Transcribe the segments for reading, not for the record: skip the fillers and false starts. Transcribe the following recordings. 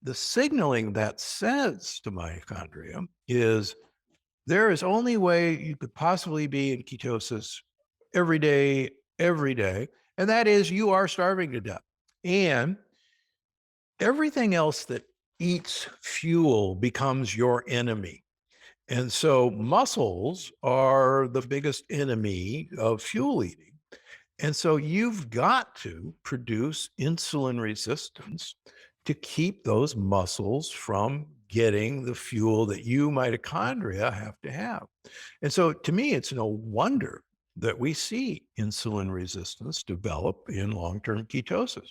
the signaling that sends to mitochondria is there is only way you could possibly be in ketosis every day, and that is you are starving to death. And everything else that eats fuel becomes your enemy. And so muscles are the biggest enemy of fuel eating. And so you've got to produce insulin resistance to keep those muscles from getting the fuel that you mitochondria have to have. And so to me, it's no wonder that we see insulin resistance develop in long-term ketosis.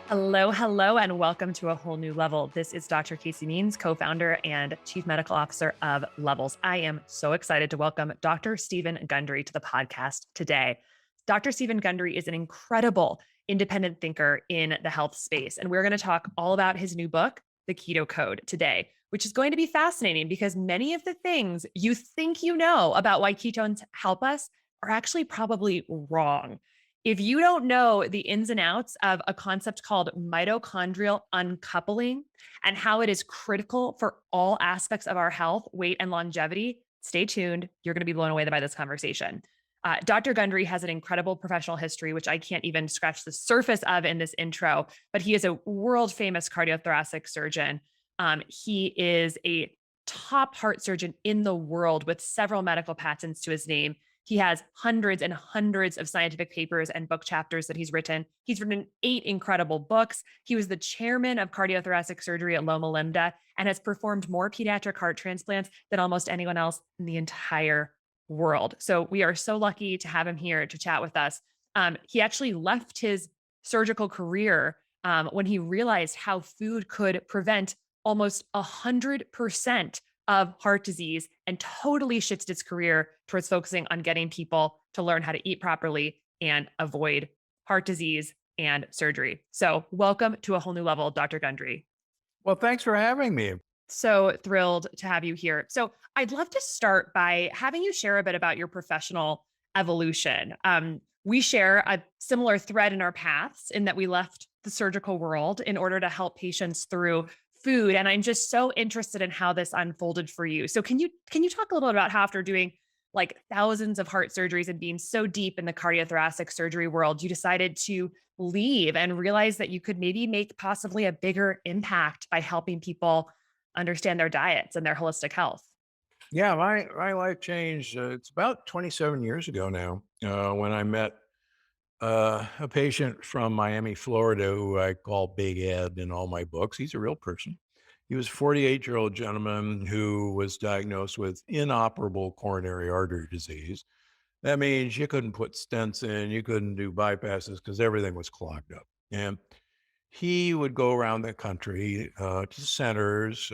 Hello, hello, and welcome to A Whole New Level. This is Dr. Casey Means, co-founder and chief medical officer of Levels. I am so excited to welcome Dr. Stephen Gundry to the podcast today. Dr. Stephen Gundry is an incredible independent thinker in the health space, and we're going to talk all about his new book, The Keto Code, today, which is going to be fascinating because many of the things you think you know about why ketones help us are actually probably wrong. If you don't know the ins and outs of a concept called mitochondrial uncoupling and how it is critical for all aspects of our health, weight, and longevity, stay tuned. You're going to be blown away by this conversation. Dr. Gundry has an incredible professional history, which I can't even scratch the surface of in this intro, but he is a world famous cardiothoracic surgeon. He is a top heart surgeon in the world with several medical patents to his name. He has hundreds and hundreds of scientific papers and book chapters that he's written. He's written 8 incredible books. He was the chairman of cardiothoracic surgery at Loma Linda and has performed more pediatric heart transplants than almost anyone else in the entire world. So we are so lucky to have him here to chat with us. He actually left his surgical career when he realized how food could prevent almost 100% of heart disease and totally shifted its career towards focusing on getting people to learn how to eat properly and avoid heart disease and surgery. So welcome to A Whole New Level, Dr. Gundry. Well, thanks for having me. So thrilled to have you here. So I'd love to start by having you share a bit about your professional evolution. We share a similar thread in our paths in that we left the surgical world in order to help patients through food. And I'm just so interested in how this unfolded for you. So can you talk a little bit about how after doing like thousands of heart surgeries and being so deep in the cardiothoracic surgery world, you decided to leave and realize that you could maybe make possibly a bigger impact by helping people understand their diets and their holistic health? Yeah, my life changed. It's about 27 years ago now when I met a patient from Miami, Florida, who I call Big Ed in all my books. He's a real person. He was a 48-year-old gentleman who was diagnosed with inoperable coronary artery disease. That means you couldn't put stents in, you couldn't do bypasses because everything was clogged up. And he would go around the country to centers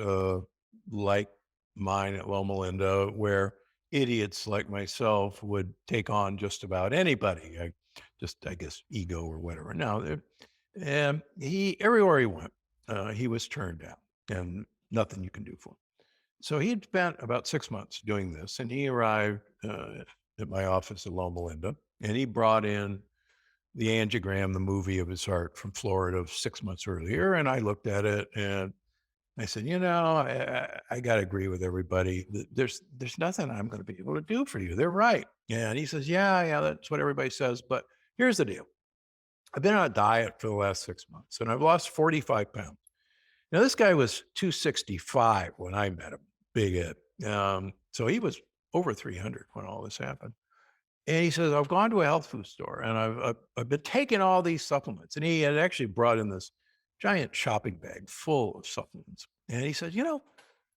like mine at Loma Linda, where idiots like myself would take on just about anybody. I guess, ego or whatever. Now, he everywhere he went, he was turned down, and nothing you can do for him. So he'd spent about 6 months doing this, and he arrived at my office at Loma Linda, and he brought in the angiogram, the movie of his heart from Florida 6 months earlier. And I looked at it and I said, I got to agree with everybody. There's nothing I'm going to be able to do for you. They're right. And he says, yeah, that's what everybody says. But here's the deal. I've been on a diet for the last 6 months and I've lost 45 pounds. Now, this guy was 265 when I met him, Big Ed. So he was over 300 when all this happened. And he says, I've gone to a health food store and I've been taking all these supplements. And he had actually brought in this giant shopping bag full of supplements. And he said,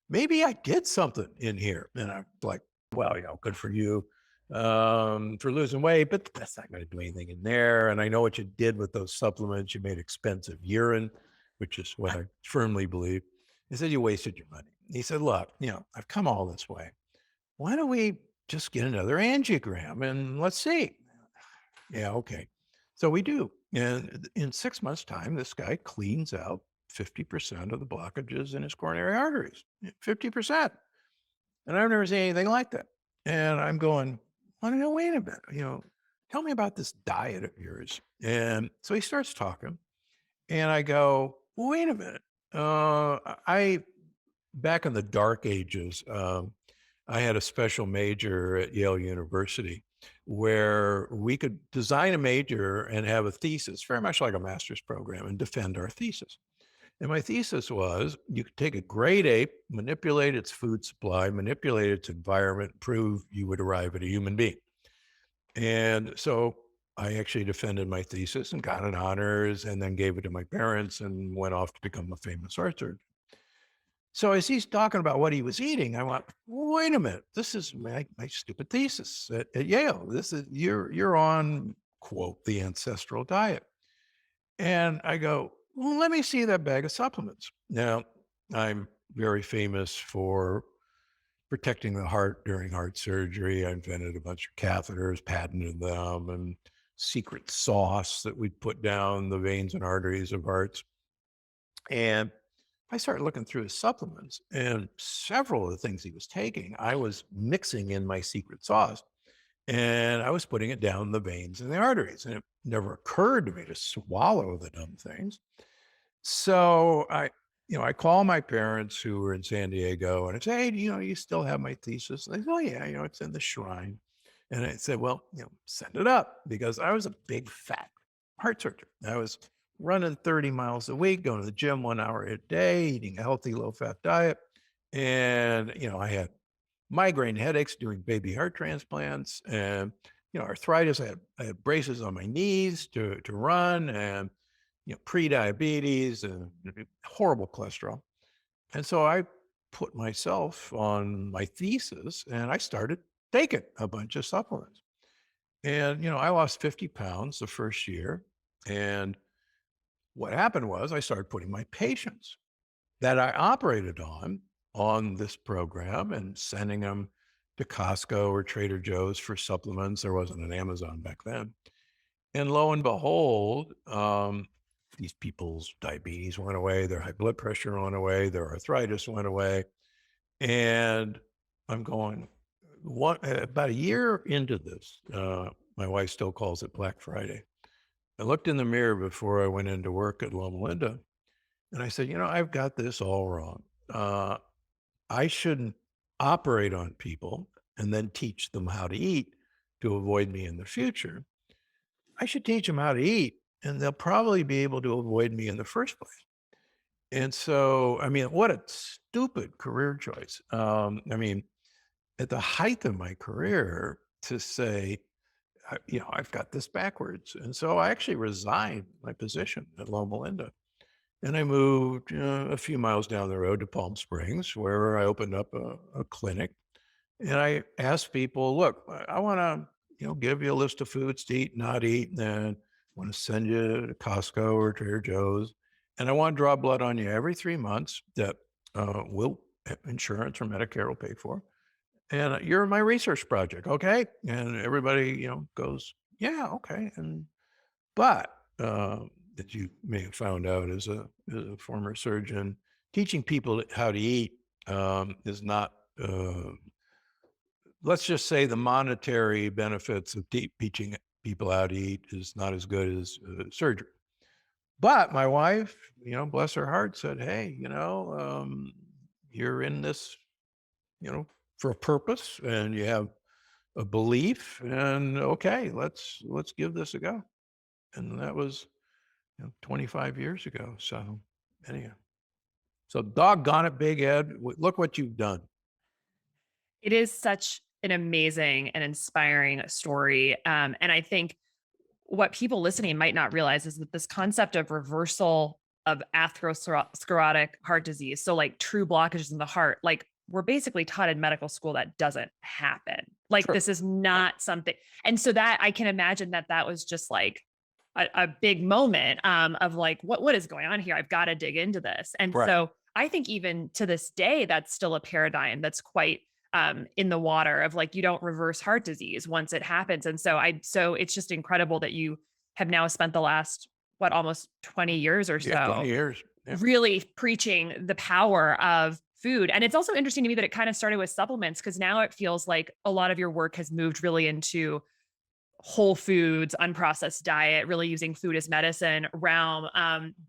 maybe I did something in here. And I'm like, well, good for you for losing weight, but that's not going to do anything in there. And I know what you did with those supplements. You made expensive urine, which is what I firmly believe. He said, you wasted your money. He said, look, I've come all this way. Why don't we just get another angiogram and let's see? Yeah, okay. So we do. And in 6 months' time, this guy cleans out 50% of the blockages in his coronary arteries. 50%. And I've never seen anything like that. And I'm going, well, no, wait a minute. tell me about this diet of yours. And so he starts talking, and I go, wait a minute. I back in the dark ages, I had a special major at Yale University where we could design a major and have a thesis, very much like a master's program, and defend our thesis. And my thesis was you could take a great ape, manipulate its food supply, manipulate its environment, prove you would arrive at a human being. And so I actually defended my thesis and got an honors and then gave it to my parents and went off to become a famous heart surgeon. So as he's talking about what he was eating, I went, wait a minute, this is my stupid thesis at Yale. This is you're on quote the ancestral diet. And I go, well, let me see that bag of supplements. Now, I'm very famous for protecting the heart during heart surgery. I invented a bunch of catheters, patented them, and secret sauce that we'd put down the veins and arteries of hearts. And I started looking through his supplements, and several of the things he was taking, I was mixing in my secret sauce, and I was putting it down the veins and the arteries. And it never occurred to me to swallow the dumb things. So I call my parents who were in San Diego and I say, hey, you still have my thesis? And they say, oh yeah, it's in the shrine. And I said, well, send it up because I was a big fat heart surgeon. I was running 30 miles a week, going to the gym 1 hour a day, eating a healthy low fat diet. And, I had migraine headaches doing baby heart transplants and, arthritis. I had braces on my knees to run and, pre-diabetes and horrible cholesterol. And so I put myself on my thesis and I started taking a bunch of supplements. And, I lost 50 pounds the first year. And what happened was I started putting my patients that I operated on this program and sending them to Costco or Trader Joe's for supplements. There wasn't an Amazon back then. And lo and behold, these people's diabetes went away, their high blood pressure went away, their arthritis went away. And I'm going, about a year into this, my wife still calls it Black Friday. I looked in the mirror before I went into work at Loma Linda and I said, I've got this all wrong. I shouldn't operate on people and then teach them how to eat to avoid me in the future. I should teach them how to eat and they'll probably be able to avoid me in the first place. And so, what a stupid career choice. At the height of my career to say, I've got this backwards. And so I actually resigned my position at Loma Linda. And I moved a few miles down the road to Palm Springs, where I opened up a clinic. And I asked people, look, I want to, give you a list of foods to eat, not eat, and I want to send you to Costco or Trader Joe's. And I want to draw blood on you every 3 months that will insurance or Medicare will pay for. And you're my research project, okay? And everybody, goes, yeah, okay. But that you may have found out as a former surgeon, teaching people how to eat is not, let's just say the monetary benefits of teaching people how to eat is not as good as surgery. But my wife, bless her heart, said, hey, you're in this, for a purpose and you have a belief and okay, let's give this a go. And that was 25 years ago. So anyhow, so doggone it, Big Ed, look what you've done. It is such an amazing and inspiring story. And I think what people listening might not realize is that this concept of reversal of atherosclerotic heart disease, so like true blockages in the heart, like we're basically taught in medical school that doesn't happen. Like Sure. this is not something. And so that I can imagine that was just like a big moment of like, what is going on here? I've got to dig into this. And Right. so I think even to this day, that's still a paradigm that's quite in the water of like, you don't reverse heart disease once it happens. And so it's just incredible that you have now spent the last, almost 20 years or Yeah, 20 so years. Yeah. really preaching the power of food. And it's also interesting to me that it kind of started with supplements because now it feels like a lot of your work has moved really into whole foods, unprocessed diet, really using food as medicine realm.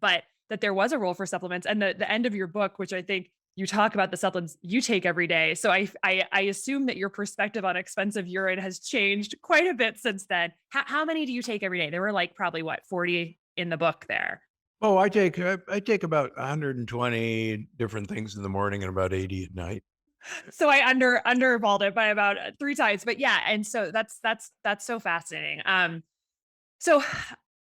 But that there was a role for supplements. And the end of your book, which I think you talk about the supplements you take every day. So I assume that your perspective on expensive urine has changed quite a bit since then. How many do you take every day? There were like probably what, 40 in the book there. Oh, I take about 120 different things in the morning and about 80 at night. So I underballed it by about 3 times. But yeah, and so that's so fascinating. So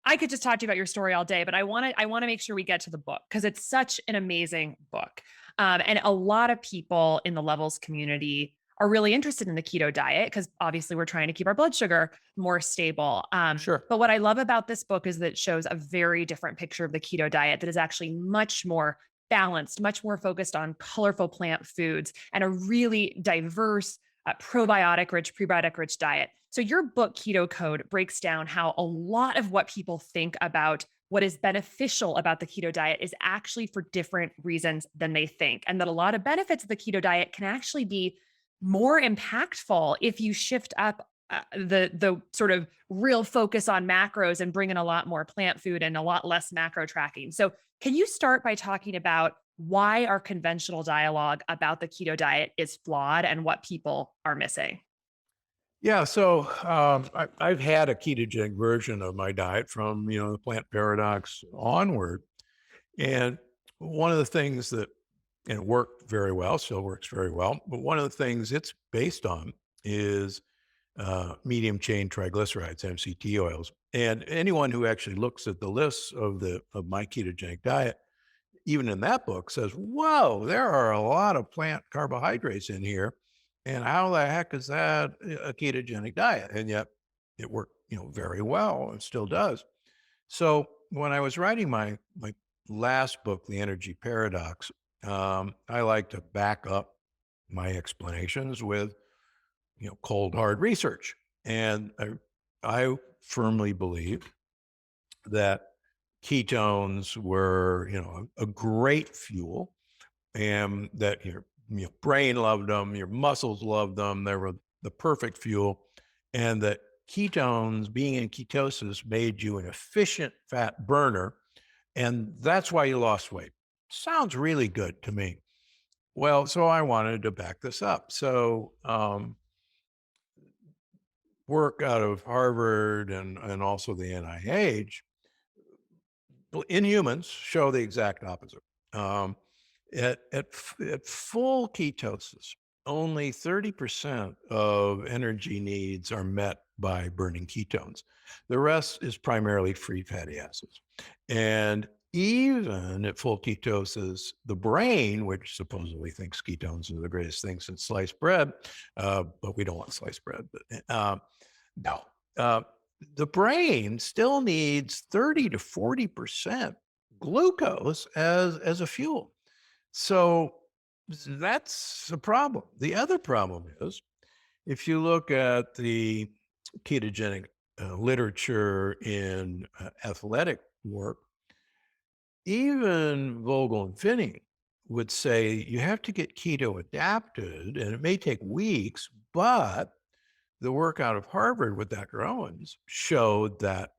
I could just talk to you about your story all day, but I want to make sure we get to the book because it's such an amazing book. And a lot of people in the levels community are really interested in the keto diet because obviously we're trying to keep our blood sugar more stable. Sure. But what I love about this book is that it shows a very different picture of the keto diet that is actually much more balanced, much more focused on colorful plant foods and a really diverse, probiotic rich, prebiotic rich diet. So, your book, Keto Code, breaks down how a lot of what people think about what is beneficial about the keto diet is actually for different reasons than they think. And that a lot of benefits of the keto diet can actually be more impactful if you shift up the sort of real focus on macros and bring in a lot more plant food and a lot less macro tracking. So, can you start by talking about why our conventional dialogue about the keto diet is flawed and what people are missing? Yeah, so I've had a ketogenic version of my diet from the plant paradox onward, and one of the things that and it worked very well, still works very well. But one of the things it's based on is medium chain triglycerides, MCT oils. And anyone who actually looks at the lists of my ketogenic diet, even in that book, says, "Whoa, there are a lot of plant carbohydrates in here, and how the heck is that a ketogenic diet?" And yet, it worked, very well, and still does. So when I was writing my last book, The Energy Paradox, I like to back up my explanations with cold hard research, and I firmly believe that ketones were a great fuel, and that your brain loved them, your muscles loved them. They were the perfect fuel, and that ketones, being in ketosis, made you an efficient fat burner, and that's why you lost weight. Sounds really good to me. Well, so I wanted to back this up. So work out of Harvard and also the NIH in humans show the exact opposite. Um, at full ketosis, only 30% of energy needs are met by burning ketones. The rest is primarily free fatty acids. And even at full ketosis, the brain, which supposedly thinks ketones are the greatest thing since sliced bread, but we don't want sliced bread, but no. Uh, the brain still needs 30 to 40% glucose as a fuel. So that's a problem. The other problem is if you look at the ketogenic literature in athletic work, even Vogel and Finney would say you have to get keto adapted, and it may take weeks, but the work out of Harvard with Dr. Owens showed that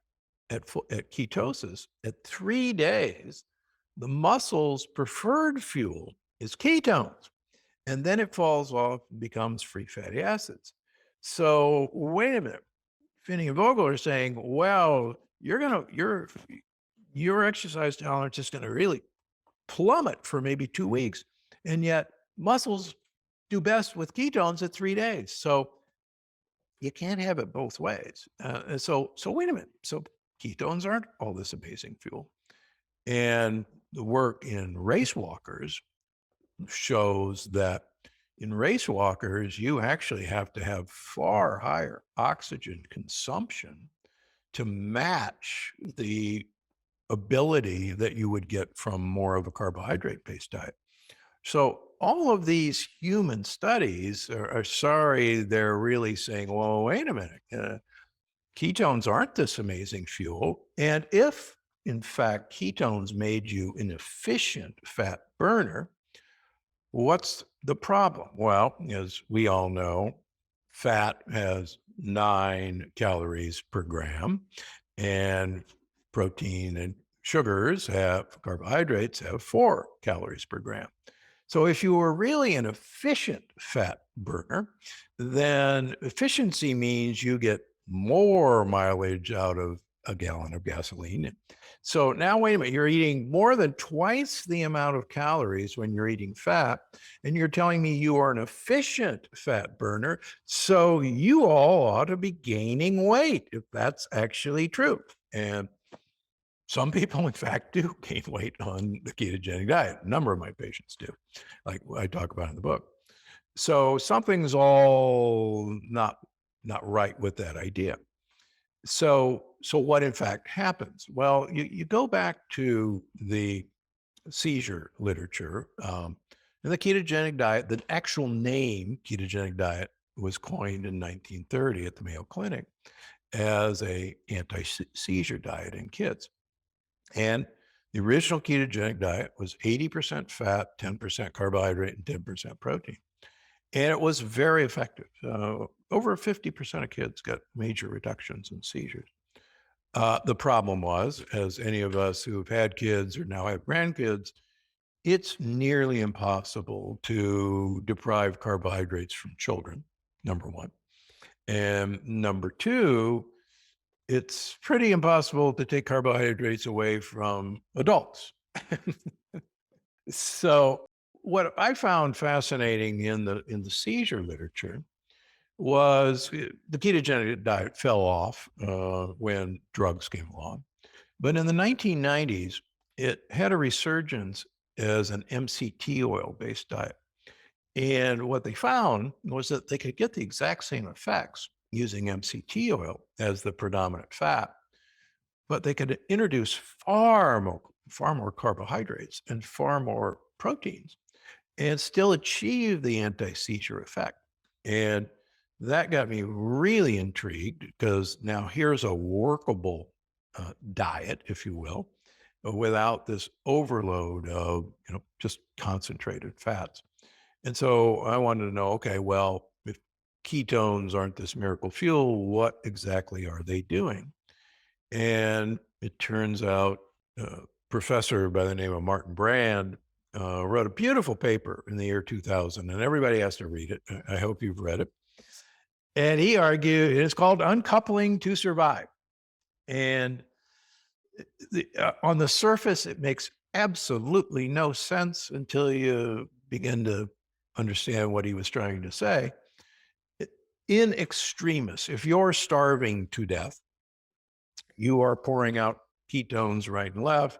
at ketosis, at 3 days, the muscle's preferred fuel is ketones, and then it falls off and becomes free fatty acids. So wait a minute. Finney and Vogel are saying, well, your exercise tolerance is going to really plummet for maybe 2 weeks. And yet muscles do best with ketones at 3 days. So you can't have it both ways. So wait a minute. So ketones aren't all this amazing fuel. And the work in race walkers shows that in race walkers, you actually have to have far higher oxygen consumption to match the ability that you would get from more of a carbohydrate based diet. So all of these human studies are sorry, they're really saying, well, wait a minute, ketones aren't this amazing fuel. And if, in fact, ketones made you an efficient fat burner, what's the problem? Well, as we all know, fat has 9 calories per gram, and protein and carbohydrates have 4 calories per gram. So if you were really an efficient fat burner, then efficiency means you get more mileage out of a gallon of gasoline. So now, wait a minute, you're eating more than twice the amount of calories when you're eating fat, and you're telling me you are an efficient fat burner. So you all ought to be gaining weight if that's actually true. And some people, in fact, do gain weight on the ketogenic diet. A number of my patients do, like I talk about in the book. So something's all not right with that idea. So what in fact happens? Well, you go back to the seizure literature, and the ketogenic diet. The actual name ketogenic diet was coined in 1930 at the Mayo Clinic as a anti-seizure diet in kids. And the original ketogenic diet was 80% fat, 10% carbohydrate, and 10% protein. And it was very effective. Over 50% of kids got major reductions in seizures. The problem was, as any of us who've had kids or now have grandkids, it's nearly impossible to deprive carbohydrates from children, number one. And number two, it's pretty impossible to take carbohydrates away from adults. So what I found fascinating in the seizure literature was the ketogenic diet fell off when drugs came along. But in the 1990s, it had a resurgence as an MCT oil-based diet. And what they found was that they could get the exact same effects using MCT oil as the predominant fat, but they could introduce far more carbohydrates and far more proteins and still achieve the anti-seizure effect. And that got me really intrigued because now here's a workable diet, if you will, without this overload of just concentrated fats. And so I wanted to know, okay, well, if ketones aren't this miracle fuel, what exactly are they doing? And it turns out a professor by the name of Martin Brand wrote a beautiful paper in the year 2000, and everybody has to read it. I hope you've read it. And he argued, it's called Uncoupling to Survive. And on the surface, it makes absolutely no sense until you begin to understand what he was trying to say. In extremis, if you're starving to death, you are pouring out ketones right and left.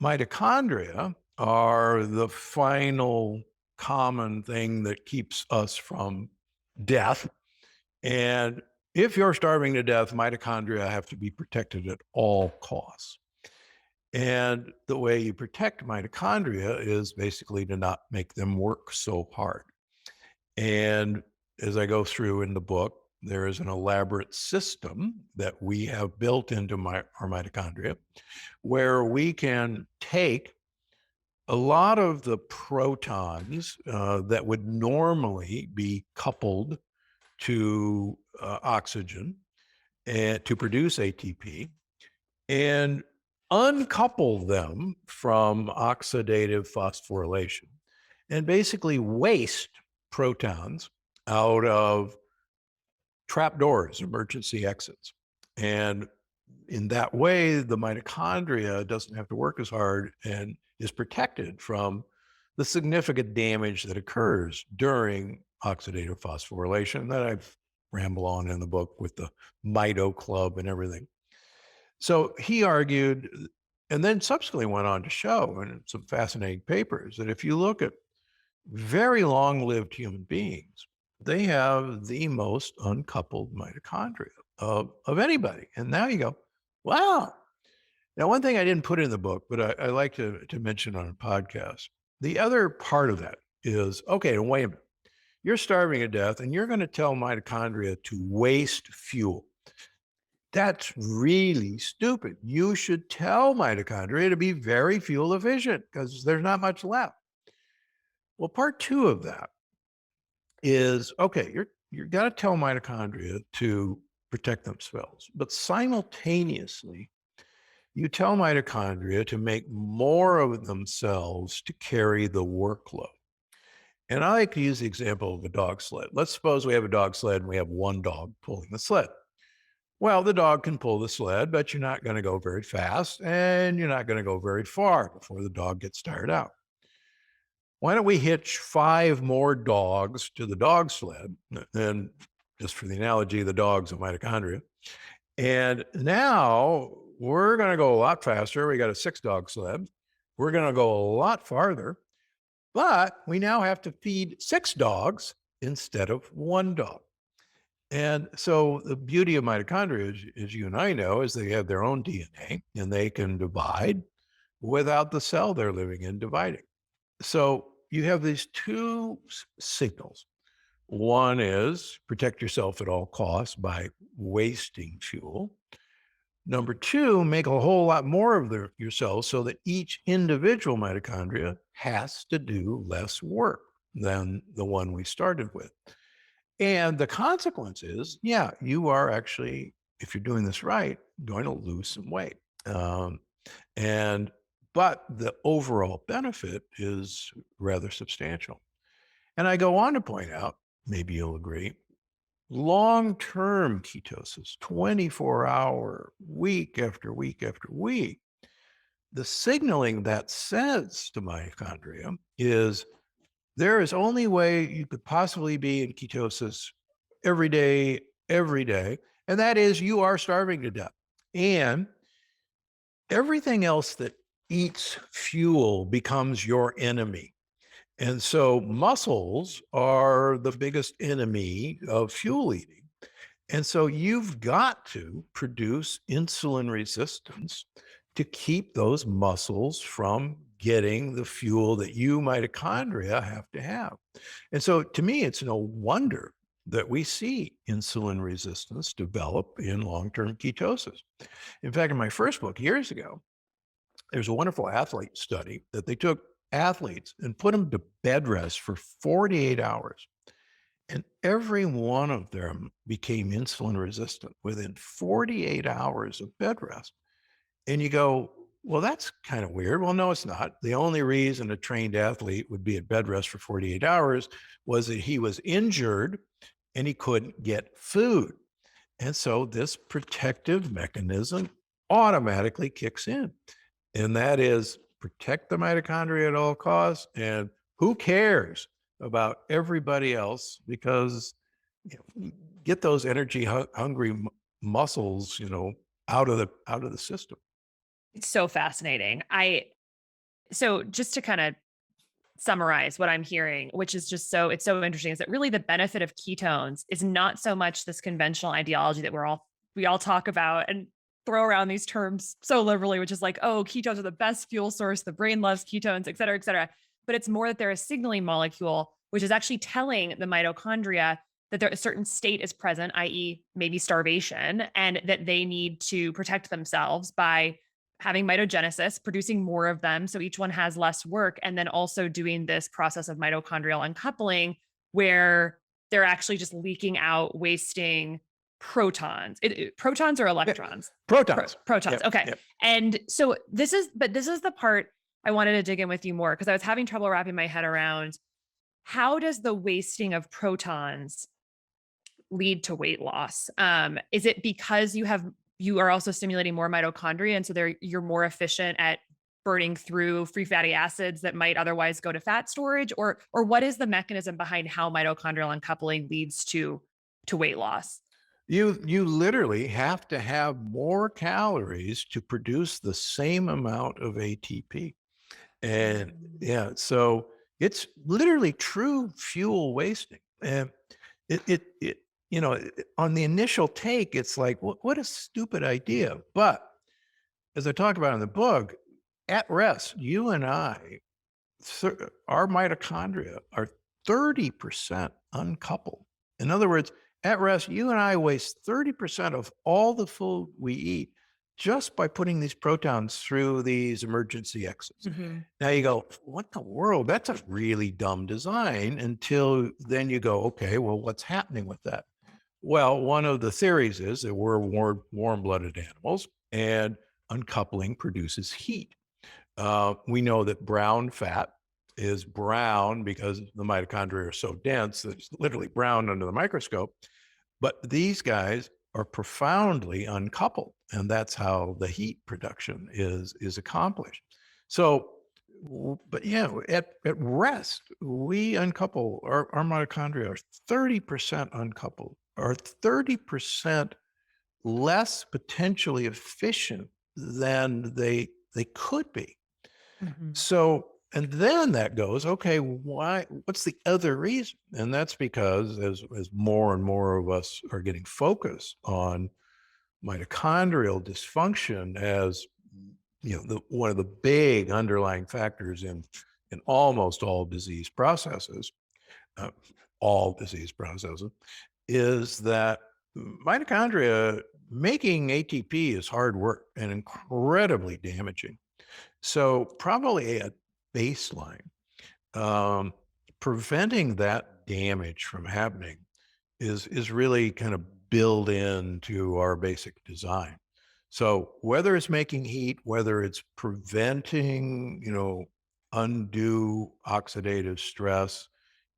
Mitochondria are the final common thing that keeps us from death. And if you're starving to death, mitochondria have to be protected at all costs. And the way you protect mitochondria is basically to not make them work so hard. And as I go through in the book, there is an elaborate system that we have built into our mitochondria where we can take a lot of the protons that would normally be coupled to oxygen and to produce ATP and uncouple them from oxidative phosphorylation and basically waste protons out of trapdoors, emergency exits. And in that way, the mitochondria doesn't have to work as hard and is protected from the significant damage that occurs during oxidative phosphorylation that I ramble on in the book with the Mito Club and everything. So he argued, and then subsequently went on to show in some fascinating papers that if you look at very long-lived human beings, they have the most uncoupled mitochondria of anybody. And now you go, wow. Now, one thing I didn't put in the book, but I like to mention on a podcast, the other part of that is, okay, wait a minute. You're starving to death and you're going to tell mitochondria to waste fuel. That's really stupid. You should tell mitochondria to be very fuel efficient because there's not much left. Well, part two of that is, okay, you've got to tell mitochondria to protect themselves, but simultaneously, you tell mitochondria to make more of themselves to carry the workload. And I like to use the example of a dog sled. Let's suppose we have a dog sled and we have one dog pulling the sled. Well, the dog can pull the sled, but you're not going to go very fast and you're not going to go very far before the dog gets tired out. Why don't we hitch 5 more dogs to the dog sled? And just for the analogy, the dog's a mitochondria. And now we're going to go a lot faster. We got a 6-dog sled. We're going to go a lot farther, but we now have to feed 6 dogs instead of 1 dog. And so the beauty of mitochondria, as you and I know, is they have their own DNA and they can divide without the cell they're living in dividing. So you have these 2 signals. One is protect yourself at all costs by wasting fuel. Number 2, make a whole lot more of your cells so that each individual mitochondria has to do less work than the one we started with. And the consequence is, yeah, you are actually, if you're doing this right, going to lose some weight. Um, but the overall benefit is rather substantial. And I go on to point out, maybe you'll agree, long-term ketosis, 24-hour, week after week after week, the signaling that says to mitochondria is there is only way you could possibly be in ketosis every day, and that is you are starving to death. And everything else that eats fuel becomes your enemy. And so muscles are the biggest enemy of fuel eating. And so you've got to produce insulin resistance to keep those muscles from getting the fuel that you mitochondria have to have. And so to me, it's no wonder that we see insulin resistance develop in long-term ketosis. In fact, in my first book years ago, there's a wonderful athlete study that they took athletes and put them to bed rest for 48 hours. And every one of them became insulin resistant within 48 hours of bed rest. And you go, well, that's kind of weird. Well, no, it's not. The only reason a trained athlete would be at bed rest for 48 hours was that he was injured and he couldn't get food. And so this protective mechanism automatically kicks in. And that is protect the mitochondria at all costs. And who cares about everybody else? Because get those energy hungry muscles, out of the system. It's so fascinating. So just to kind of summarize what I'm hearing, which is just it's so interesting, is that really the benefit of ketones is not so much this conventional ideology that we all talk about and throw around these terms so liberally, which is like, oh, ketones are the best fuel source, the brain loves ketones, et cetera, et cetera. But it's more that they're a signaling molecule, which is actually telling the mitochondria that a certain state is present, i.e. maybe starvation, and that they need to protect themselves by having mitogenesis, producing more of them. So each one has less work. And then also doing this process of mitochondrial uncoupling where they're actually just leaking out, wasting protons. Protons or electrons? Protons. Protons. Yep, Okay. yep. And so this is the part I wanted to dig in with you more because I was having trouble wrapping my head around how does the wasting of protons lead to weight loss? Is it because you are also stimulating more mitochondria, and so you're more efficient at burning through free fatty acids that might otherwise go to fat storage, or what is the mechanism behind how mitochondrial uncoupling leads to weight loss? You literally have to have more calories to produce the same amount of ATP. And yeah, so it's literally true fuel wasting. And on the initial take, it's like, what a stupid idea. But as I talk about in the book, at rest, you and I, our mitochondria are 30% uncoupled. In other words, at rest, you and I waste 30% of all the food we eat just by putting these protons through these emergency exits. Mhm. Now you go, what the world? That's a really dumb design until then you go, okay, well, what's happening with that? Well, one of the theories is that we're warm-blooded animals and uncoupling produces heat. We know that brown fat is brown because the mitochondria are so dense that it's literally brown under the microscope. But these guys are profoundly uncoupled, and that's how the heat production is accomplished. So, but yeah, at rest, we uncouple our mitochondria are 30% uncoupled, are 30% less potentially efficient than they could be. Mhm. So, and then that goes, okay, why, what's the other reason? And that's because as more and more of us are getting focused on mitochondrial dysfunction as one of the big underlying factors in almost uh, all disease processes, is that mitochondria making ATP is hard work and incredibly damaging. So probably at baseline, um, preventing that damage from happening is really kind of built into our basic design. So whether it's making heat, whether it's preventing, undue oxidative stress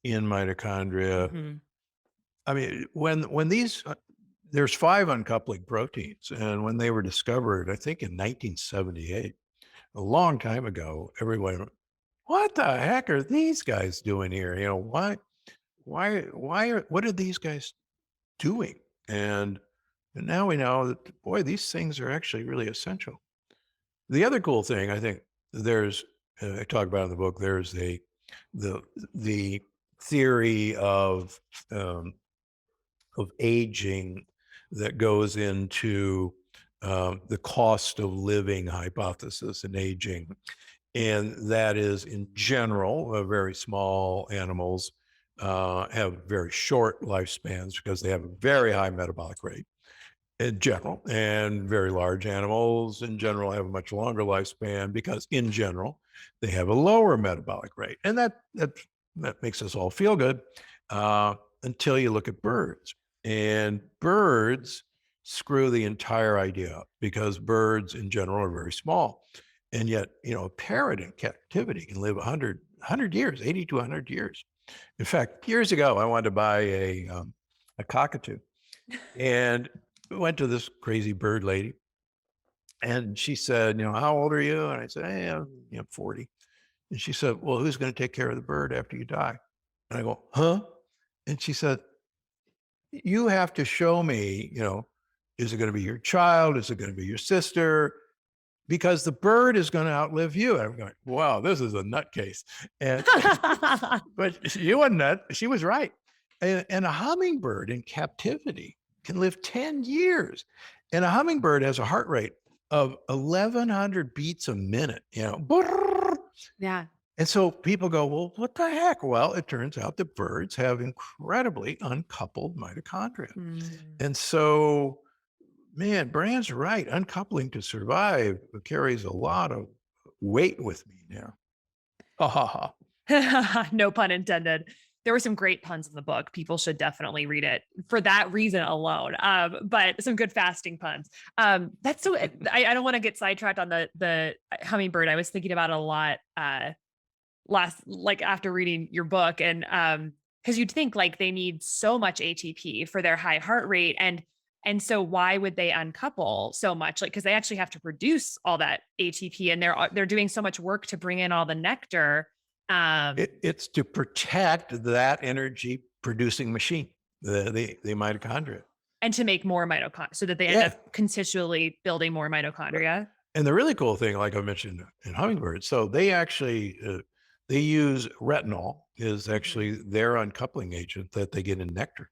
in mitochondria. Mhm. I mean, when these there's 5 uncoupling proteins, and when they were discovered, I think in 1978, a long time ago, everyone went, what the heck are these guys doing here? What are these guys doing? And now we know that, boy, these things are actually really essential. The other cool thing, I think, there's, I talk about in the book, there's the the theory um, of aging that goes into the cost of living hypothesis in aging. And that is, in general, very small animals have very short lifespans because they have a very high metabolic rate in general, and very large animals in general have a much longer lifespan because, in general, they have a lower metabolic rate, and that makes us all feel good until you look at birds, and birds screw the entire idea up because birds in general are very small, and yet a parrot in captivity can live 100 years, 80 to 100 years. In fact, years ago, I wanted to buy a cockatoo, and went to this crazy bird lady, and she said, how old are you? And I said, hey, I'm 40. And she said, well, who's going to take care of the bird after you die? And I go, huh? And she said, you have to show me, is it going to be your child? Is it going to be your sister? Because the bird is going to outlive you. And I'm going, wow, this is a nutcase. And but she wasn't nut. She was right. And a hummingbird in captivity can live 10 years. And a hummingbird has a heart rate of 1,100 beats a minute, brrr. Yeah. And so people go, well, what the heck? Well, it turns out that birds have incredibly uncoupled mitochondria. Mm. And so, man, Brand's right. Uncoupling to survive carries a lot of weight with me now. Ha ha ha. No pun intended. There were some great puns in the book. People should definitely read it for that reason alone. But some good fasting puns. That's so. I don't want to get sidetracked on the hummingbird. I was thinking about it a lot like after reading your book, and because you'd think like they need so much ATP for their high heart rate, and so why would they uncouple so much? Like because they actually have to produce all that ATP, and they're doing so much work to bring in all the nectar. Um, It's to protect that energy producing machine, the mitochondria. And to make more mitochondria so that they end Yeah. up constitually building more Right. mitochondria. And the really cool thing, like I mentioned in hummingbirds, so they actually they use retinol is Mhm. actually their uncoupling agent that they get in nectar.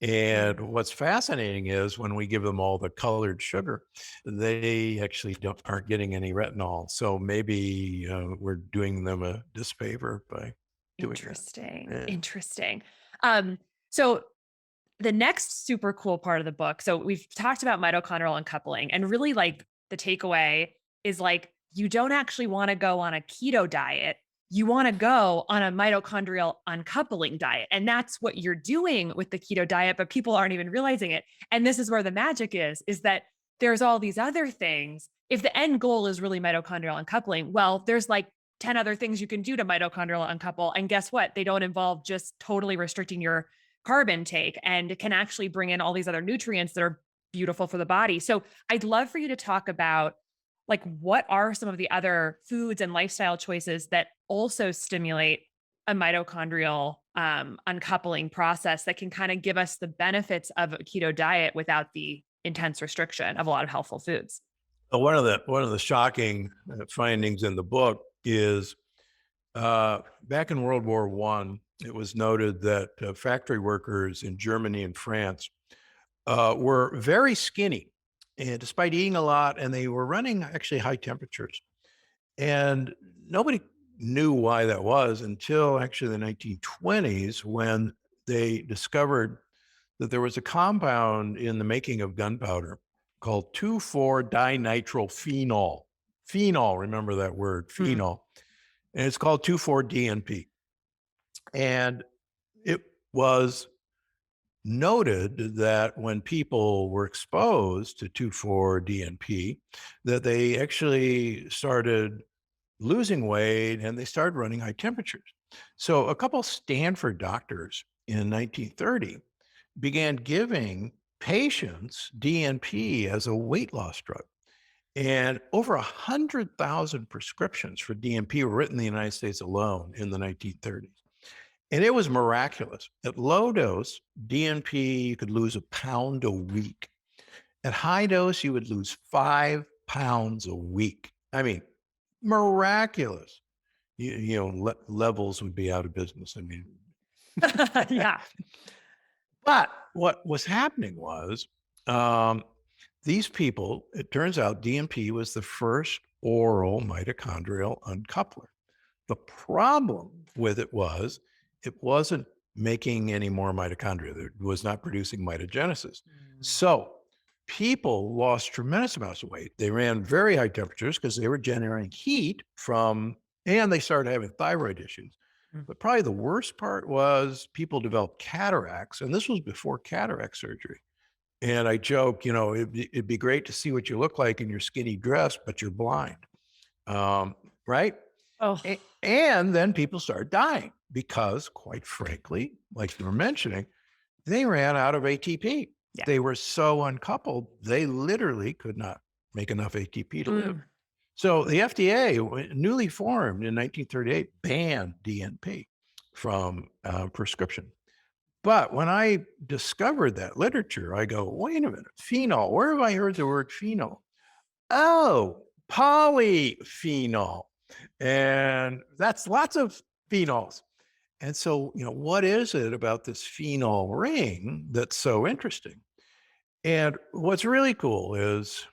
And Mm. what's fascinating is when we give them all the colored sugar, they actually aren't getting any retinol. So maybe we're doing them a disfavor by doing that. Interesting. Yeah. Interesting. So the next super cool part of the book. So we've talked about mitochondrial uncoupling and really like the takeaway is like, you don't actually want to go on a keto diet. You want to go on a mitochondrial uncoupling diet. And that's what you're doing with the keto diet, but people aren't even realizing it. And this is where the magic is that there's all these other things. If the end goal is really mitochondrial uncoupling, well, there's like 10 other things you can do to mitochondrial uncouple. And guess what? They don't involve just totally restricting your carb intake and can actually bring in all these other nutrients that are beautiful for the body. So I'd love for you to talk about like what are some of the other foods and lifestyle choices that also stimulate a mitochondrial uncoupling process that can kind of give us the benefits of a keto diet without the intense restriction of a lot of healthful foods. One of the shocking findings in the book is back in World War One, it was noted that factory workers in Germany and France were very skinny, and despite eating a lot, and they were running actually high temperatures. And nobody knew why that was until actually the 1920s when they discovered that there was a compound in the making of gunpowder called 2,4-dinitrophenol. Phenol, remember that word, phenol. And it's called 2,4-DNP. And it was noted that when people were exposed to 2,4-DNP, that they actually started losing weight and they started running high temperatures. So a couple Stanford doctors in 1930 began giving patients DNP as a weight loss drug. And over 100,000 prescriptions for DNP were written in the United States alone in the 1930s. And it was miraculous. At low dose, DNP, you could lose a pound a week. At high dose, you would lose 5 pounds a week. I mean, miraculous. Levels would be out of business. I mean, Yeah. but what was happening was these people, it turns out DNP was the first oral mitochondrial uncoupler. The problem with it wasn't making any more mitochondria. It was not producing mitogenesis. So people lost tremendous amounts of weight. They ran very high temperatures because they were generating heat and they started having thyroid issues. But probably the worst part was people developed cataracts, and this was before cataract surgery. And I joke, it'd be great to see what you look like in your skinny dress, but you're blind, right? Oh, And then people started dying because, quite frankly, like you were mentioning, they ran out of ATP. yeah. They were so uncoupled, they literally could not make enough ATP to live. So the FDA, newly formed in 1938, banned DNP from prescription. But when I discovered that literature, I go, wait a minute, phenol, where have I heard the word phenol? Oh, polyphenol. And that's lots of phenols. And so, what is it about this phenol ring that's so interesting? And what's really cool is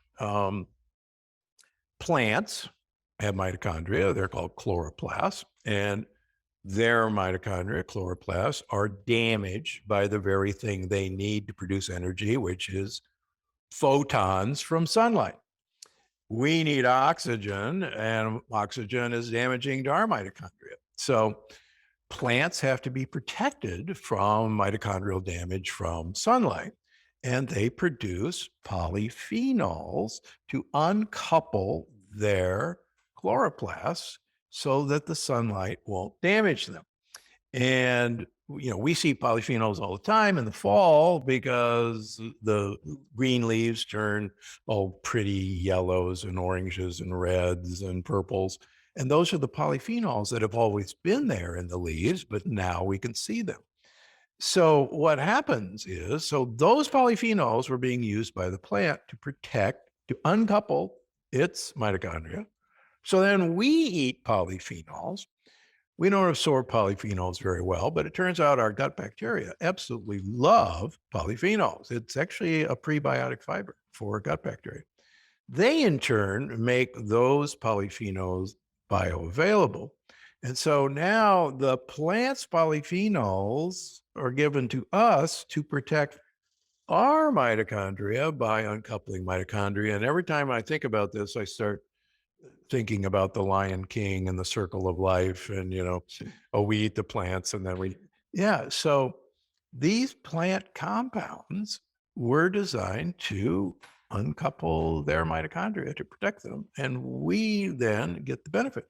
plants have mitochondria. They're called chloroplasts. And their mitochondria, chloroplasts, are damaged by the very thing they need to produce energy, which is photons from sunlight. We need oxygen, and oxygen is damaging to our mitochondria. So plants have to be protected from mitochondrial damage from sunlight, and they produce polyphenols to uncouple their chloroplasts so that the sunlight won't damage them. And we see polyphenols all the time in the fall because the green leaves turn pretty yellows and oranges and reds and purples. And those are the polyphenols that have always been there in the leaves, but now we can see them. So what happens is, those polyphenols were being used by the plant to uncouple its mitochondria. So then we eat polyphenols. We don't absorb polyphenols very well, but it turns out our gut bacteria absolutely love polyphenols. It's actually a prebiotic fiber for gut bacteria. They, in turn, make those polyphenols bioavailable. And so now the plant's polyphenols are given to us to protect our mitochondria by uncoupling mitochondria. And every time I think about this, I start thinking about the Lion King and the circle of life. And, oh, we eat the plants and then yeah. So these plant compounds were designed to uncouple their mitochondria to protect them. And we then get the benefit.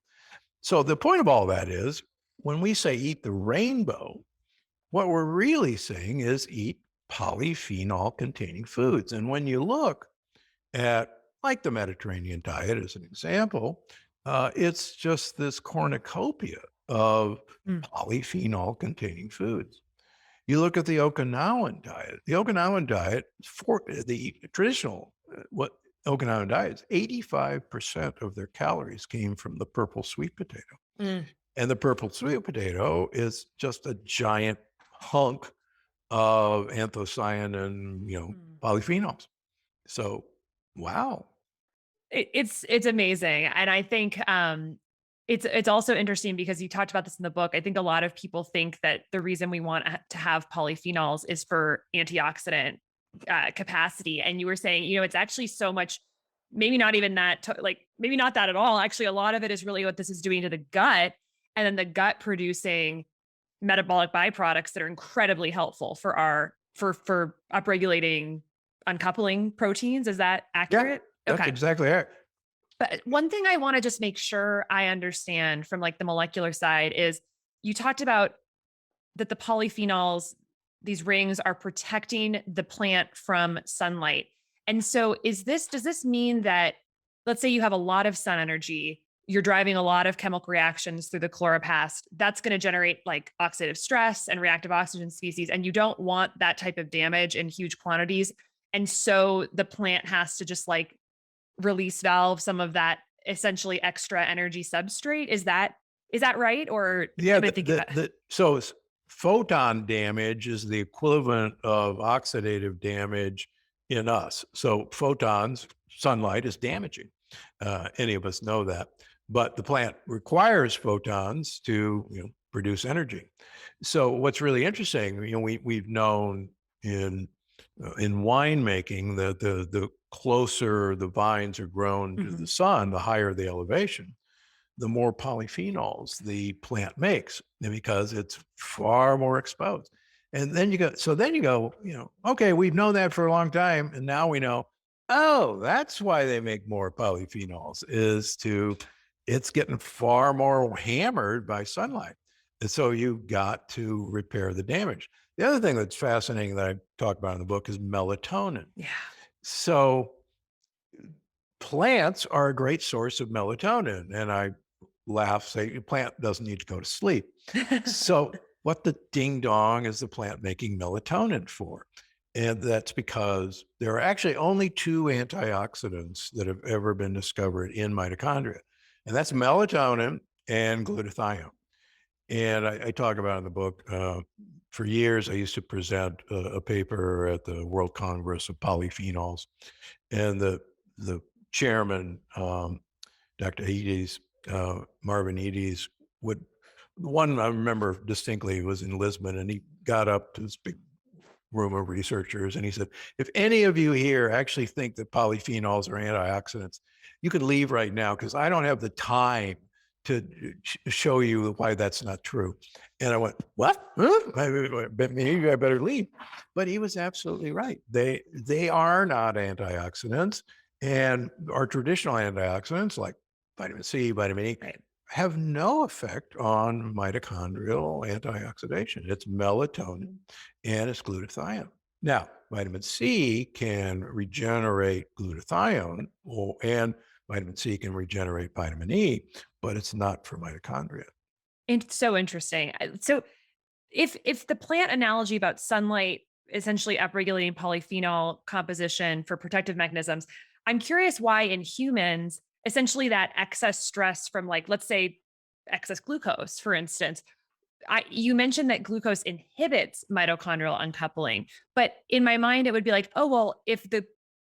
So the point of all that is when we say eat the rainbow, what we're really saying is eat polyphenol containing foods. And when you look at like the Mediterranean diet as an example, it's just this cornucopia of Mm, polyphenol containing foods. You look at the Okinawan diet. The Okinawan diet, for the traditional, what Okinawan diet is, 85% of their calories came from the purple sweet potato. mm, And the purple sweet potato is just a giant hunk of anthocyanin, mm. polyphenols. So, wow. It's amazing, and I think it's also interesting because you talked about this in the book. I think a lot of people think that the reason we want to have polyphenols is for antioxidant capacity, and you were saying, it's actually so much. Maybe not even that. Maybe not that at all. Actually, a lot of it is really what this is doing to the gut, and then the gut producing metabolic byproducts that are incredibly helpful for our for upregulating uncoupling proteins. Is that Yeah, accurate? that's Okay. exactly it. But one thing I want to just make sure I understand from like the molecular side is you talked about that the polyphenols, these rings are protecting the plant from sunlight. And so does this mean that let's say you have a lot of sun energy, you're driving a lot of chemical reactions through the chloroplast, that's going to generate like oxidative stress and reactive oxygen species and you don't want that type of damage in huge quantities. And so the plant has to just like release valve some of that essentially extra energy substrate. Is that right? Or Yeah, am I thinking about so photon damage is the equivalent of oxidative damage in us. So photons, sunlight is damaging. Any of us know that. But the plant requires photons to, produce energy. So what's really interesting, we've known in winemaking that the closer the vines are grown to the Mhm. sun, the higher the elevation, the more polyphenols the plant makes because it's far more exposed. And then you go, okay, we've known that for a long time. And now we know, oh, that's why they make more polyphenols it's getting far more hammered by sunlight. And so you've got to repair the damage. The other thing that's fascinating that I talk about in the book is melatonin. Yeah. So plants are a great source of melatonin. And I laugh, say, "A plant doesn't need to go to sleep." So, what the ding dong is the plant making melatonin for? And that's because there are actually only two antioxidants that have ever been discovered in mitochondria, and that's melatonin and glutathione. And I talk about in the book. For years, I used to present a paper at the World Congress of Polyphenols, and the chairman, Dr. Eades, Marvin Eades, would the one I remember distinctly was in Lisbon, and he got up to this big room of researchers, and he said, "If any of you here actually think that polyphenols are antioxidants, you could leave right now because I don't have the time to show you why that's not true." And I went, "What? Huh? Maybe I better leave." But he was absolutely right. They are not antioxidants, and our traditional antioxidants like vitamin C, vitamin E, Right. have no effect on mitochondrial antioxidation. It's melatonin and it's glutathione. Now, vitamin C can regenerate glutathione, and vitamin C can regenerate vitamin E, but it's not for mitochondria. It's so interesting. So if the plant analogy about sunlight essentially upregulating polyphenol composition for protective mechanisms, I'm curious why in humans, essentially that excess stress from like, let's say excess glucose, for instance, you mentioned that glucose inhibits mitochondrial uncoupling, but in my mind, it would be like, oh, well, if the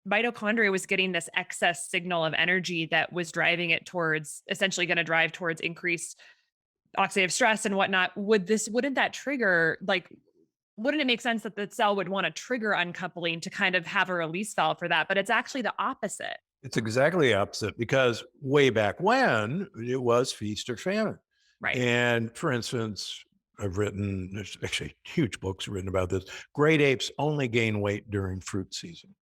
mitochondria was getting this excess signal of energy that was driving it towards essentially going to drive towards increased oxidative stress and whatnot, wouldn't that trigger like wouldn't it make sense that the cell would want to trigger uncoupling to kind of have a release valve for that? But it's actually the opposite. It's exactly the opposite because way back when it was feast or famine. Right. And for instance, there's actually huge books written about this. Great apes only gain weight during fruit season,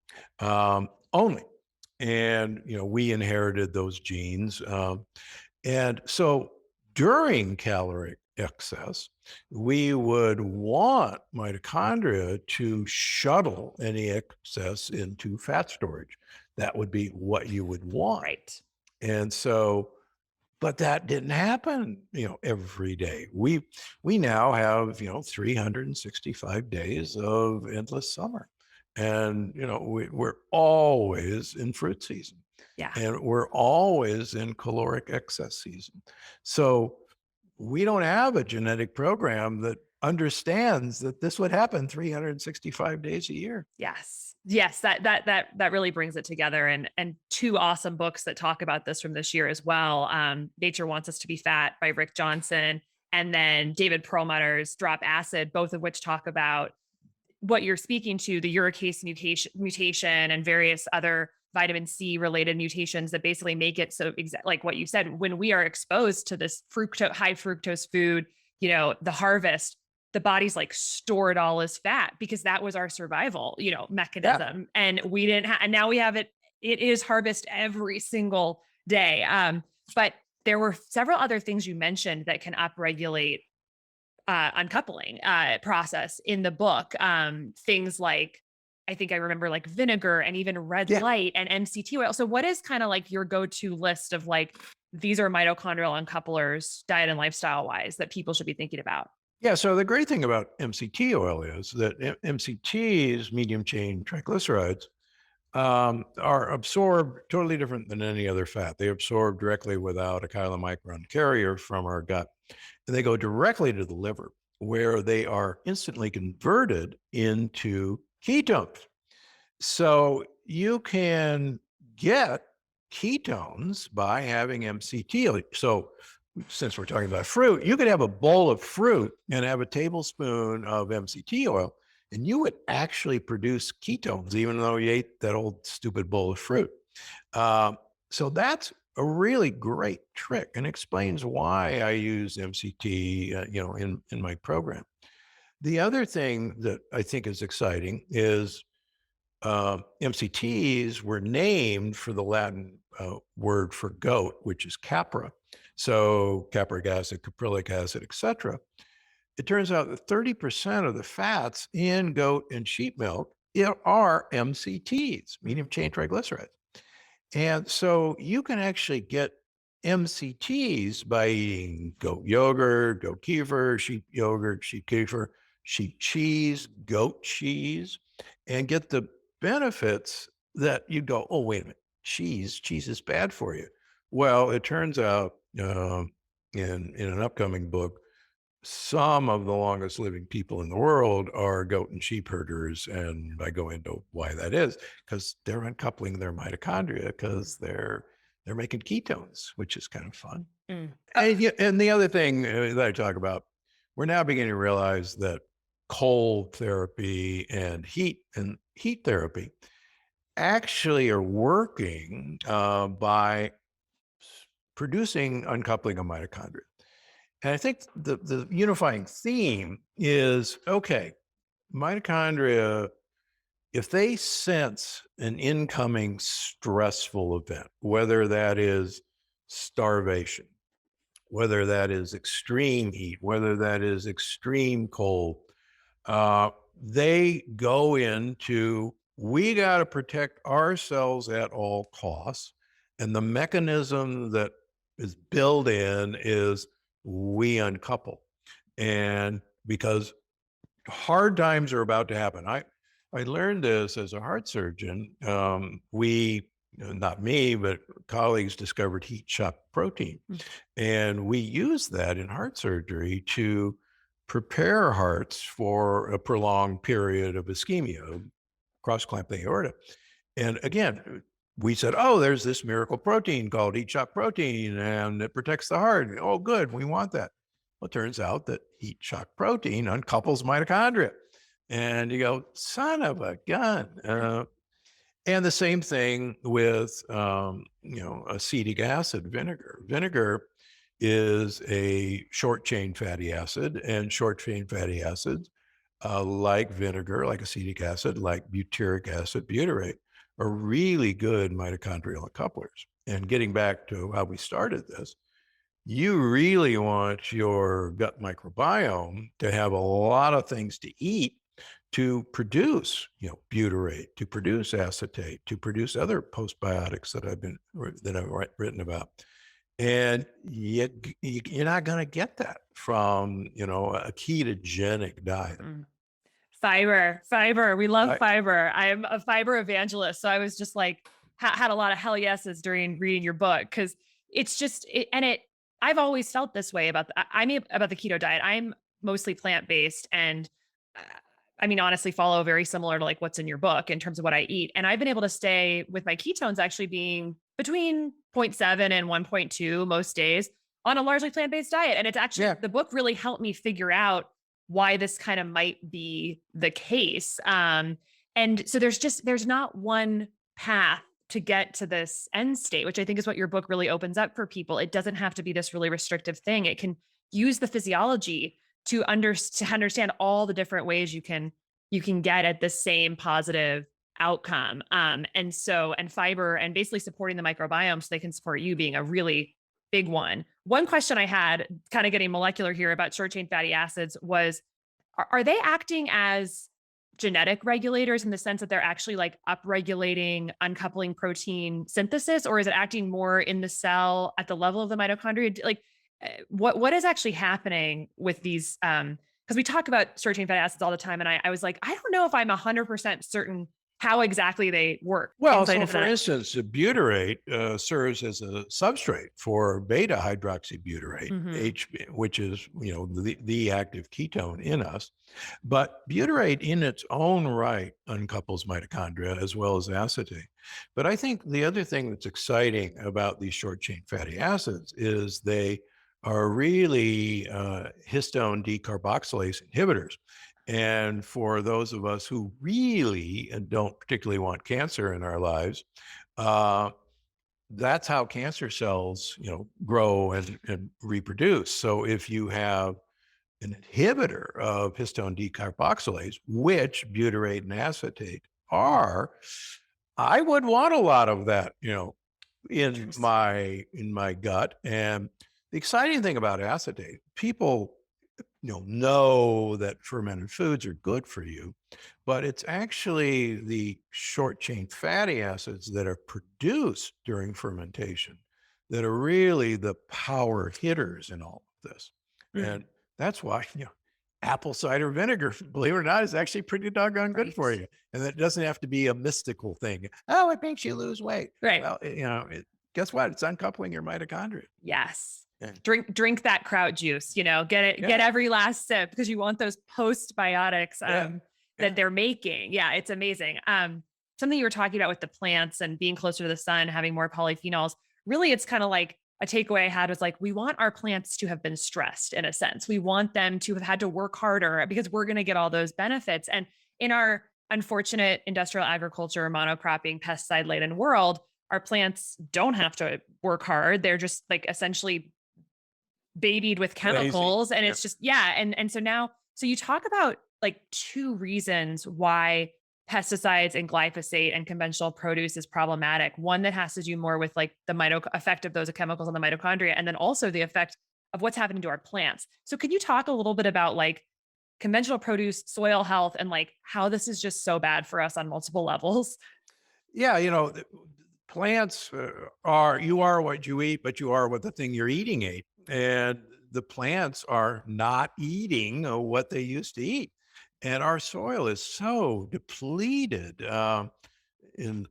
only. And, we inherited those genes. And so during caloric excess, we would want mitochondria to shuttle any excess into fat storage. That would be what you would want. Right. And so, but that didn't happen, every day. We now have, 365 days of endless summer. And, we're always in fruit season. Yeah. And we're always in caloric excess season. So we don't have a genetic program that understands that this would happen 365 days a year. Yes. Yes. That really brings it together. And two awesome books that talk about this from this year as well. Nature Wants Us to Be Fat by Rick Johnson, and then David Perlmutter's Drop Acid, both of which talk about what you're speaking to, the uricase mutation and various other vitamin C related mutations that basically make it so like what you said, when we are exposed to this high fructose food, the harvest, the body's like store it all as fat because that was our survival, Yeah. mechanism. And we didn't and now we have it. It is harvest every single day. But there were several other things you mentioned that can upregulate uncoupling process in the book. Things like, I think I remember like vinegar and even red Yeah. light and MCT oil. So what is kind of like your go-to list of like, these are mitochondrial uncouplers, diet and lifestyle wise, that people should be thinking about? Yeah. So the great thing about MCT oil is that MCTs, medium chain triglycerides, are absorbed totally different than any other fat. They absorb directly without a chylomicron carrier from our gut. And they go directly to the liver, where they are instantly converted into ketones. So you can get ketones by having MCT. So since we're talking about fruit, you could have a bowl of fruit and have a tablespoon of MCT oil, and you would actually produce ketones, even though you ate that old stupid bowl of fruit. So that's a really great trick and explains why I use MCT, in my program. The other thing that I think is exciting is MCTs were named for the Latin word for goat, which is capra. So capric acid, caprylic acid, etc. It turns out that 30% of the fats in goat and sheep milk are MCTs, medium chain triglycerides. And so you can actually get MCTs by eating goat yogurt, goat kefir, sheep yogurt, sheep kefir, sheep cheese, goat cheese, and get the benefits that you go, oh, wait a minute, cheese is bad for you. Well, it turns out in an upcoming book, some of the longest living people in the world are goat and sheep herders. And I go into why that is, because they're uncoupling their mitochondria because they're making ketones, which is kind of fun. Mm. And the other thing that I talk about, we're now beginning to realize that cold therapy and heat therapy actually are working by producing uncoupling of mitochondria. And I think the unifying theme is, okay, mitochondria, if they sense an incoming stressful event, whether that is starvation, whether that is extreme heat, whether that is extreme cold, they go into, we got to protect ourselves at all costs. And the mechanism that is built in is we uncouple. And because hard times are about to happen. I learned this as a heart surgeon. Not me, but colleagues discovered heat shock protein. And we use that in heart surgery to prepare hearts for a prolonged period of ischemia, cross-clamp the aorta. And again, we said, oh, there's this miracle protein called heat shock protein, and it protects the heart. Oh, good, we want that. Well, it turns out that heat shock protein uncouples mitochondria. And you go, son of a gun. And the same thing with, acetic acid vinegar. Vinegar is a short chain fatty acid, and short chain fatty acids, like vinegar, like acetic acid, like butyric acid, butyrate, are really good mitochondrial couplers. And getting back to how we started this, you really want your gut microbiome to have a lot of things to eat to produce, butyrate, to produce acetate, to produce other postbiotics that I've written about. And yet you're not going to get that from, a ketogenic diet. Mm. Fiber. We love I, fiber. I'm a fiber evangelist. So I was just like, had a lot of hell yeses during reading your book because it's just, I've always felt this way about, I mean, about the keto diet. I'm mostly plant based and uh, I mean, honestly, follow very similar to like what's in your book in terms of what I eat. And I've been able to stay with my ketones actually being between zero point 0.7 and 1.2 most days on a largely plant based diet. And it's actually, yeah, the book really helped me figure out why this kind of might be the case. And so there's not one path to get to this end state, which I think is what your book really opens up for people. It doesn't have to be this really restrictive thing. It can use the physiology to understand all the different ways you can get at the same positive outcome. And fiber and basically supporting the microbiome so they can support you being a really big one. One question I had, kind of getting molecular here about short chain fatty acids, was are they acting as genetic regulators in the sense that they're actually like upregulating uncoupling protein synthesis, or is it acting more in the cell at the level of the mitochondria? Like, what is actually happening with these? Because we talk about short chain fatty acids all the time, and I was like, I don't know if I'm 100% certain how exactly they work well, inside so of for that. instance, the butyrate serves as a substrate for beta hydroxybutyrate, Hmm. which is the active ketone in us. But butyrate in its own right uncouples mitochondria as well as acetate. But I think the other thing that's exciting about these short chain fatty acids is they are really histone decarboxylase inhibitors. And for those of us who really don't particularly want cancer in our lives, uh, that's how cancer cells, grow and reproduce. So if you have an inhibitor of histone decarboxylase, which butyrate and acetate are, I would want a lot of that, Interesting. in my gut. And the exciting thing about acetate, people know that fermented foods are good for you, but it's actually the short chain fatty acids that are produced during fermentation that are really the power hitters in all of this. Mm, And that's why, apple cider vinegar, believe it or not, is actually pretty doggone good for right. you. And that doesn't have to be a mystical thing. Oh, it makes you lose weight. Right. Well, guess what? It's uncoupling your mitochondria. Yes. And Drink that kraut juice, get yeah, every last sip because you want those postbiotics yeah, that yeah. they're making. Yeah, it's amazing. Something you were talking about with the plants and being closer to the sun, having more polyphenols. Really, it's kind of like a takeaway I had was like, we want our plants to have been stressed in a sense. We want them to have had to work harder because we're going to get all those benefits. And in our unfortunate industrial agriculture, monocropping, pesticide laden world, our plants don't have to work hard. They're just like essentially babied with Lazy. chemicals. And Yeah. it's just, yeah. So you talk about like two reasons why pesticides and glyphosate and conventional produce is problematic. One that has to do more with like the effect of those chemicals on the mitochondria, and then also the effect of what's happening to our plants. So can you talk a little bit about like conventional produce, soil health, and like how this is just so bad for us on multiple levels? Yeah, plants you are what you eat, but you are what the thing you're eating ate. And the plants are not eating what they used to eat. And our soil is so depleted. In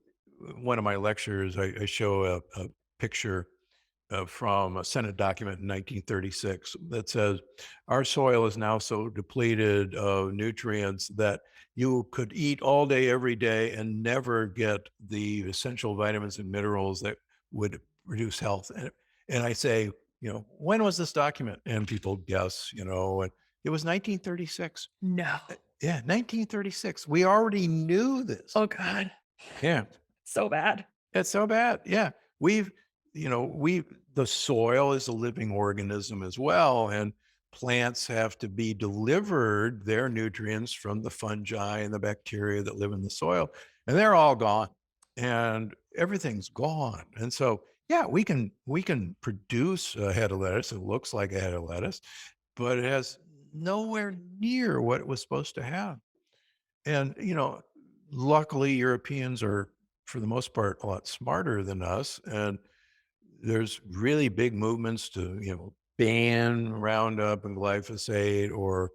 one of my lectures, I show a picture from a Senate document in 1936 that says our soil is now so depleted of nutrients that you could eat all day, every day, and never get the essential vitamins and minerals that would produce health. And I say, when was this document? And people guess, and it was 1936. No. Yeah, 1936. We already knew this. Oh God, Yeah. so bad. It's so bad. Yeah. We've, the soil is a living organism as well. And plants have to be delivered their nutrients from the fungi and the bacteria that live in the soil. And they're all gone. And everything's gone. And so, yeah, we can produce a head of lettuce. It looks like a head of lettuce, but it has nowhere near what it was supposed to have. And, luckily Europeans are, for the most part, a lot smarter than us. And there's really big movements to, ban Roundup and glyphosate or,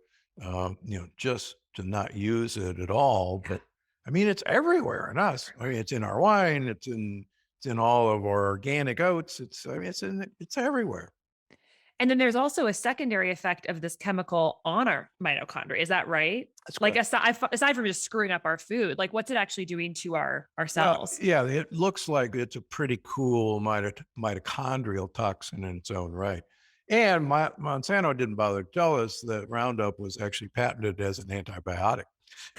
just to not use it at all. But I mean, it's everywhere in us. I mean, it's in our wine, it's in all of our organic oats. It's everywhere. And then there's also a secondary effect of this chemical on our mitochondria. Is that right? That's Like correct. aside from just screwing up our food, like what's it actually doing to our Well, cells? yeah, it looks like it's a pretty cool mitochondrial toxin in its own right. And Monsanto didn't bother to tell us that Roundup was actually patented as an antibiotic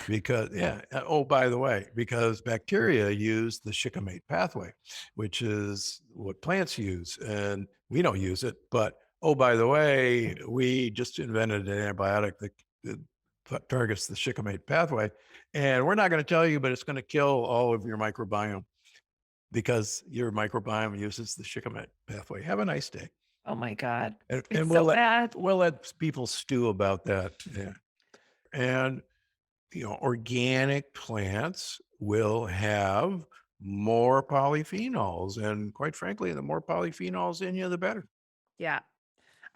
because, yeah. Oh, by the way, because bacteria use the shikimate pathway, which is what plants use, and we don't use it. But oh, by the way, we just invented an antibiotic that targets the shikimate pathway, and we're not going to tell you, but it's going to kill all of your microbiome because your microbiome uses the shikimate pathway. Have a nice day. Oh my God. And It's we'll so let bad. we'll let people stew about that. Yeah. And organic plants will have more polyphenols. And quite frankly, the more polyphenols in you, the better. Yeah.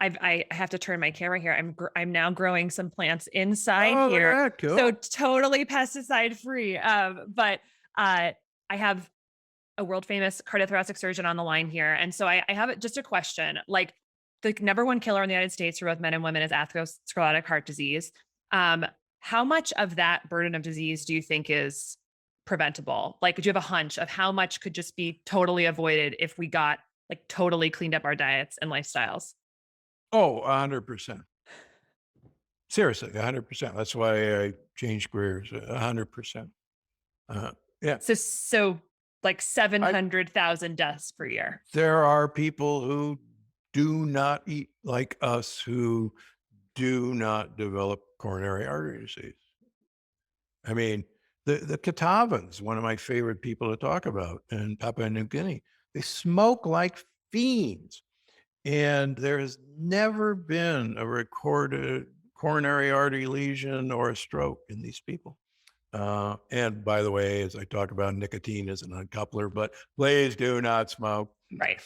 I have to turn my camera here. I'm now growing some plants inside Oh, look at here. that. So Cool. totally pesticide free. But I have a world famous cardiothoracic surgeon on the line here. And so I have just a question. Like the number one killer in the United States for both men and women is atherosclerotic heart disease. Um, how much of that burden of disease do you think is preventable? Like, do you have a hunch of how much could just be totally avoided if we got like totally cleaned up our diets and lifestyles? Oh, 100%. Seriously, 100%. That's why I changed careers, 100%. Uh, yeah. So like I 700,000 deaths per year. There are people who do not eat like us who do not develop coronary artery disease. I mean, the Ketavans, one of my favorite people to talk about in Papua New Guinea, they smoke like fiends. And there has never been a recorded coronary artery lesion or a stroke in these people. And by the way, as I talk about, nicotine is an uncoupler, but please do not smoke. Right.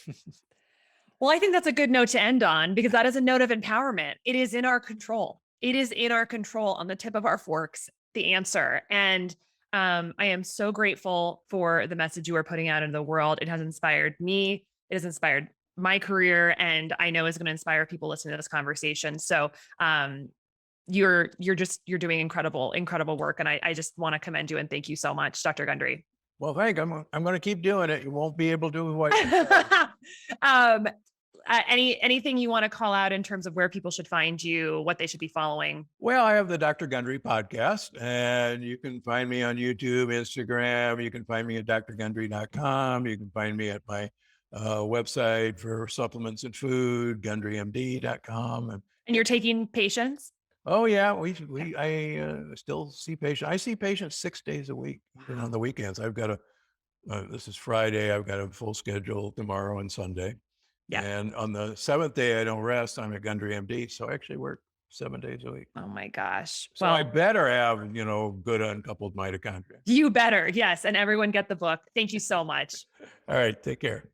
Well, I think that's a good note to end on because that is a note of empowerment. It is in our control. It is in our control on the tip of our forks, the answer. And I am so grateful for the message you are putting out into the world. It has inspired me. It has inspired my career, and I know is going to inspire people listening to this conversation. So you're doing incredible work, and I just want to commend you and thank you so much, Dr. Gundry. Well, I'm going to keep doing it. You won't be able to avoid. um, anything you want to call out in terms of where people should find you, what they should be following? Well, I have the Dr. Gundry podcast, and you can find me on YouTube, Instagram. You can find me at drgundry.com. You can find me at my website for supplements and food, gundrymd.com. And you're taking patients? Oh yeah, I still see patients. I see patients 6 days a week, even on the weekends. This is Friday. I've got a full schedule tomorrow and Sunday. Yeah. And on the seventh day, I don't rest. I'm at Gundry MD, so I actually work 7 days a week. Oh my gosh. So I Well, better have, good uncoupled mitochondria. you better. Yes. And everyone get the book. Thank you so much. All right, take care.